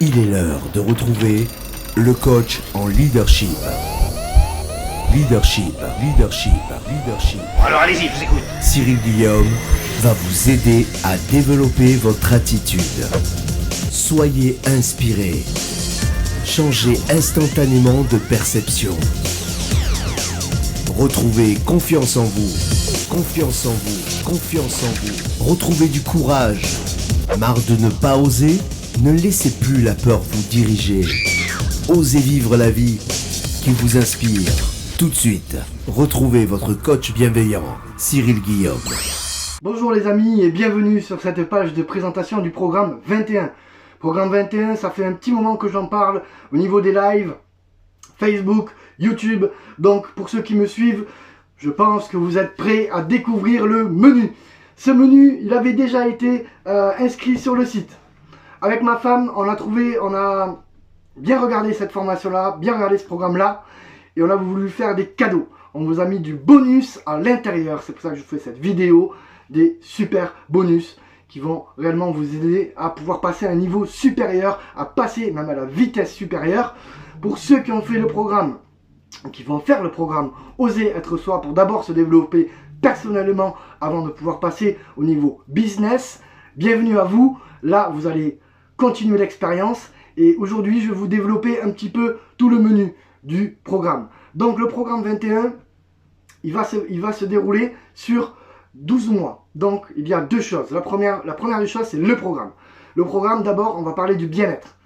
Il est l'heure de retrouver le coach en leadership. Leadership. Alors allez-y, je vous écoute. Cyril Guillaume va vous aider à développer votre attitude. Soyez inspiré. Changez instantanément de perception. Retrouvez confiance en vous. Retrouvez du courage. Marre de ne pas oser? Ne laissez plus la peur vous diriger. Osez vivre la vie qui vous inspire. Tout de suite, retrouvez votre coach bienveillant, Cyril Guillaume. Bonjour les amis et bienvenue sur cette page de présentation du programme 21. Programme 21, ça fait un petit moment que j'en parle au niveau des lives, Facebook, YouTube. Donc pour ceux qui me suivent, je pense que vous êtes prêts à découvrir le menu. Ce menu, il avait déjà été inscrit sur le site. Avec ma femme, on a bien regardé cette formation-là, bien regardé ce programme-là, et on a voulu faire des cadeaux. On vous a mis du bonus à l'intérieur, c'est pour ça que je fais cette vidéo, des super bonus qui vont réellement vous aider à pouvoir passer à un niveau supérieur, à passer même à la vitesse supérieure. Pour ceux qui ont fait le programme, qui vont faire le programme Oser être soi pour d'abord se développer personnellement avant de pouvoir passer au niveau business, bienvenue à vous. Là, vous allez continuer l'expérience et aujourd'hui, je vais vous développer un petit peu tout le menu du programme. Donc, le programme 21, il va se dérouler sur 12 mois. Donc, il y a deux choses. La première des choses, c'est le programme. Le programme, d'abord, on va parler du bien-être,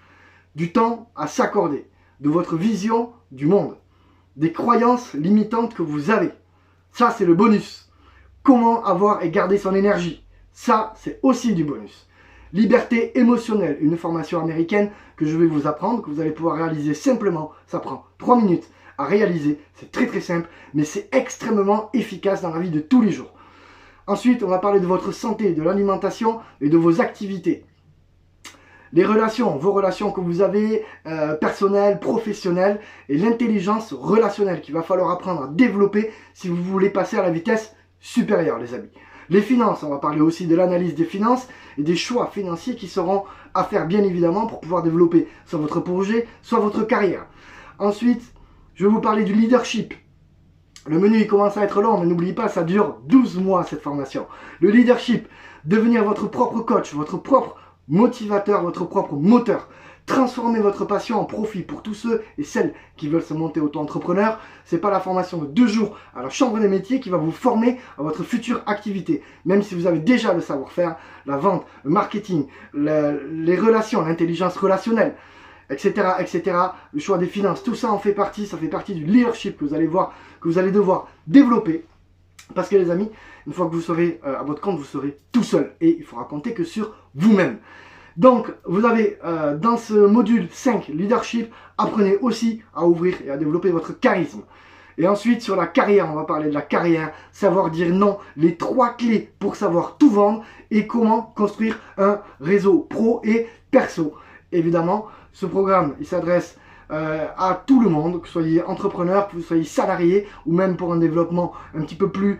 du temps à s'accorder, de votre vision du monde, des croyances limitantes que vous avez. Ça, c'est le bonus. Comment avoir et garder son énergie. Ça, c'est aussi du bonus. Liberté émotionnelle, une formation américaine que je vais vous apprendre, que vous allez pouvoir réaliser simplement. Ça prend 3 minutes à réaliser. C'est très très simple, mais c'est extrêmement efficace dans la vie de tous les jours. Ensuite, on va parler de votre santé, de l'alimentation et de vos activités. Les relations, vos relations que vous avez, personnelles, professionnelles, et l'intelligence relationnelle qu'il va falloir apprendre à développer si vous voulez passer à la vitesse supérieure, les amis. Les finances, on va parler aussi de l'analyse des finances et des choix financiers qui seront à faire bien évidemment pour pouvoir développer soit votre projet, soit votre carrière. Ensuite, je vais vous parler du leadership. Le menu il commence à être long, mais n'oubliez pas, ça dure 12 mois cette formation. Le leadership, devenir votre propre coach, votre propre motivateur, votre propre moteur. Transformer votre passion en profit pour tous ceux et celles qui veulent se monter auto-entrepreneur. C'est pas la formation de 2 jours à la chambre des métiers qui va vous former à votre future activité. Même si vous avez déjà le savoir-faire, la vente, le marketing, les relations, l'intelligence relationnelle, etc., le choix des finances, tout ça en fait partie, ça fait partie du leadership que vous allez voir, que vous allez devoir développer. Parce que les amis, une fois que vous serez à votre compte, vous serez tout seul. Et il faudra compter que sur vous-même. Donc, vous avez dans ce module 5, leadership, apprenez aussi à ouvrir et à développer votre charisme. Et ensuite, sur la carrière, on va parler de la carrière, savoir dire non, les 3 clés pour savoir tout vendre et comment construire un réseau pro et perso. Évidemment, ce programme, il s'adresse à tout le monde, que vous soyez entrepreneur, que vous soyez salarié ou même pour un développement un petit peu plus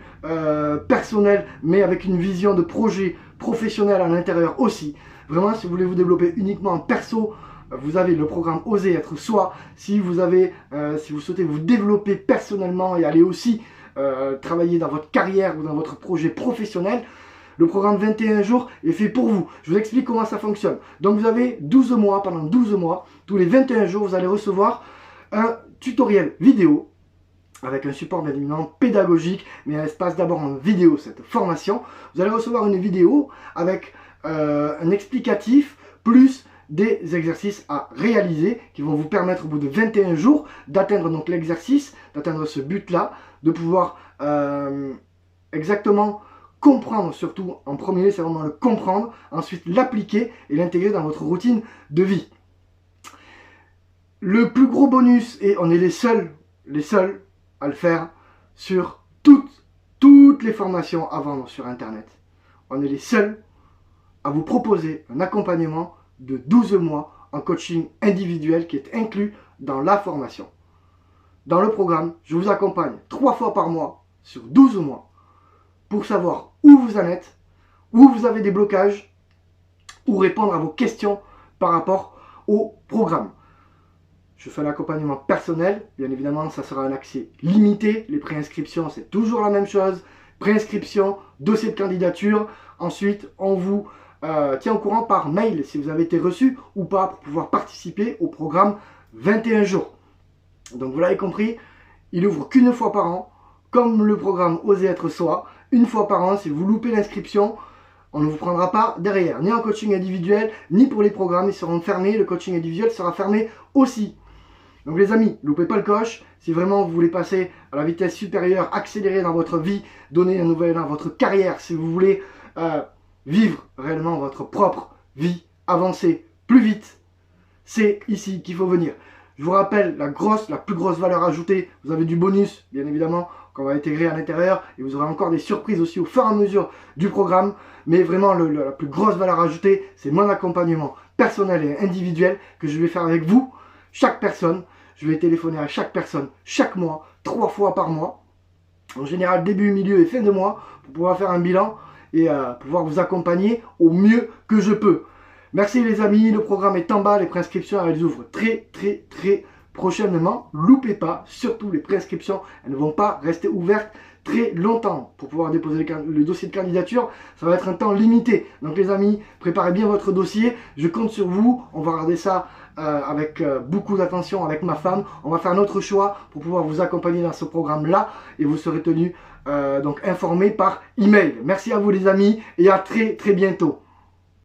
personnel, mais avec une vision de projet professionnel à l'intérieur aussi. Vraiment, si vous voulez vous développer uniquement en perso, vous avez le programme Oser être soi. Si vous souhaitez vous développer personnellement et aller aussi travailler dans votre carrière ou dans votre projet professionnel, le programme 21 jours est fait pour vous. Je vous explique comment ça fonctionne. Donc vous avez 12 mois, pendant 12 mois, tous les 21 jours, vous allez recevoir un tutoriel vidéo avec un support bien évidemment pédagogique, mais elle se passe d'abord en vidéo cette formation. Vous allez recevoir une vidéo avec un explicatif plus des exercices à réaliser qui vont vous permettre au bout de 21 jours d'atteindre donc l'exercice, d'atteindre ce but-là, de pouvoir exactement comprendre, surtout en premier lieu, c'est vraiment le comprendre, ensuite l'appliquer et l'intégrer dans votre routine de vie. Le plus gros bonus, et on est les seuls à le faire sur toutes les formations à vendre sur Internet. On est les seuls à vous proposer un accompagnement de 12 mois en coaching individuel qui est inclus dans la formation. Dans le programme, je vous accompagne 3 fois par mois sur 12 mois pour savoir où vous en êtes, où vous avez des blocages, ou répondre à vos questions par rapport au programme. Je fais un accompagnement personnel, bien évidemment ça sera un accès limité, les préinscriptions c'est toujours la même chose, préinscription, dossier de candidature, ensuite on vous tient au courant par mail si vous avez été reçu ou pas pour pouvoir participer au programme 21 jours. Donc vous l'avez compris, il ouvre qu'une fois par an, comme le programme Oser être soi, une fois par an. Si vous loupez l'inscription, on ne vous prendra pas derrière, ni en coaching individuel, ni pour les programmes, ils seront fermés, le coaching individuel sera fermé aussi. Donc les amis, loupez pas le coche, si vraiment vous voulez passer à la vitesse supérieure, accélérer dans votre vie, donner un nouvel élan à votre carrière, si vous voulez vivre réellement votre propre vie, avancer plus vite, c'est ici qu'il faut venir. Je vous rappelle la plus grosse valeur ajoutée, vous avez du bonus, bien évidemment, qu'on va intégrer à l'intérieur, et vous aurez encore des surprises aussi au fur et à mesure du programme, mais vraiment la plus grosse valeur ajoutée, c'est mon accompagnement personnel et individuel que je vais faire avec vous, chaque personne. Je vais téléphoner à chaque personne, chaque mois, 3 fois par mois, en général début, milieu et fin de mois, pour pouvoir faire un bilan et pouvoir vous accompagner au mieux que je peux. Merci les amis, le programme est en bas, les préinscriptions elles ouvrent très prochainement. Loupez pas, surtout les préinscriptions, elles ne vont pas rester ouvertes très longtemps pour pouvoir déposer le dossier de candidature. Ça va être un temps limité. Donc les amis, préparez bien votre dossier. Je compte sur vous. On va regarder ça avec beaucoup d'attention avec ma femme. On va faire notre choix pour pouvoir vous accompagner dans ce programme-là et vous serez tenus donc informés par email. Merci à vous les amis et à très bientôt.